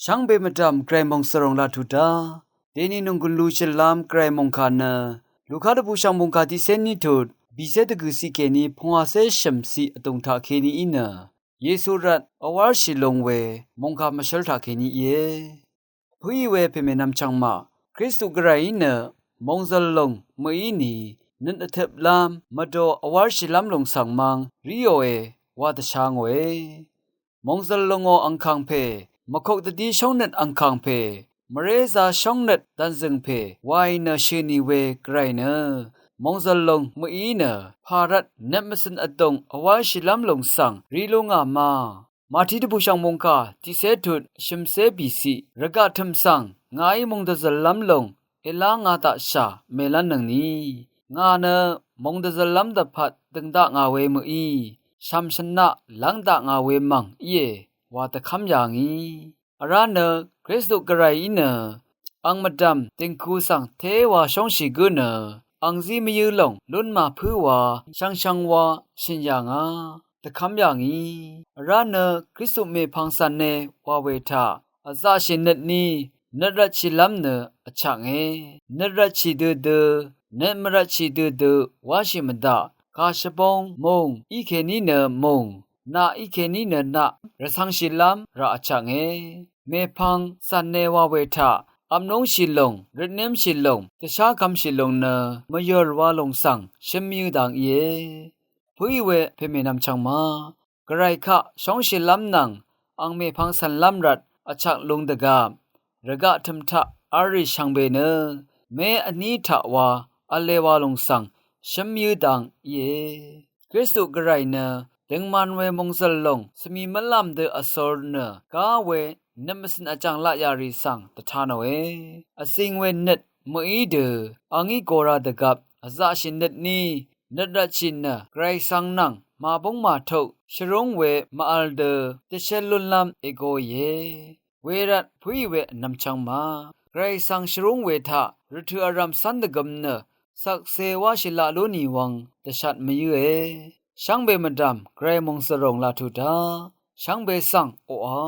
ช่างเบมดามไกรมองสรงลาทุดาเดนินุงกุลูชลามไกรมองคานะลูกค้าตะบูช่างมงคาที่เซนนิทุดบิเซตกุสิเกนีพงอาเซชัมซีอตงทาเคนีอินะเยซูรัตอวาร์ชิลงเวมงคามะชัลทาเคนีเยพุยเวเพเมนัมช่างมาคริสตุกไรนะมงซลลงมอีนีนันอเทบลามมาโดอวาร์ชิลามลงสังมังริโอเอวาตชางเวมงซลลงออังคังเพมะคกตะดีช่องนัดอังคังเพมเรซาช่องนัดดันซึงเพวายนะชินีเวไกรนะมองซลงมอีนะภารัตนับมสินอดงอวาชิลัมลงสังรีลงอามาที่ตะบูช่างมงคาที่เสถุดชิมเซบีซีระกะทึมสังงายมงดะซลัมลงเอลางาตะชาเมลันนังนีงานะมงดะซลัมดะพัดตึงดะงาเวมอีชัมชนะลังดะงาเวมังเยวาตะคำอย่างอีอาราเนคริสตุกไรอินเนอังมดัมติงคูสังเทวาช่องชิกุเนอังซีมยืลงลุนมาพื้วาช่างวาชินอย่างาตะคำอย่างอีอาราเนคริสตุเมพังสันเนวาเวทาอาซาชินนัดนีนรัชชิลัมเนอชังเอนรัชชิเดเดเนมรัชชิเดเดวาชิมดากาชบงมงอีเคนีเนมงนาอีเคนีเนนะระสังชิลัมระอชังเอเมพังสันเนวาเวทาอัมนงชิลงรเนมชิลงตชาคำชิลงเนมยอลวาลงสังชิมยูดังเยผู้อีเวเพเมนำชังมากระไรคะช่องชิลัมนังอังเมพังสันลัมรัดอชักลงดกามระกะทึมทะอาริชังเบเนเมอนีทะวาอเลวาลงสังชิมยูดังเยคริสตุกระไรเนดึงมันเวมงซลลงสมีมลัมเดอสอร์เนกาเวนัมสินอาจังละยาริสังตถานเวอสิงเวเน็ตมอีเดอังอีโกราดกับอาซาชินเน็ตนีนัดรัชินนะไกรสังนังมาบงมาทุชรงเวมาอัลเดเตเชลุนลัมเอโกเยเวรัตพุยเวนำชังมาไกรสังชรงเวทะรทุอารัมสันดกัมเนสักเซวาชิลาโลนีวังตชัดมยูเอช่างเบมดามไกรมงสรงลาทุดาช่างเบสังโออา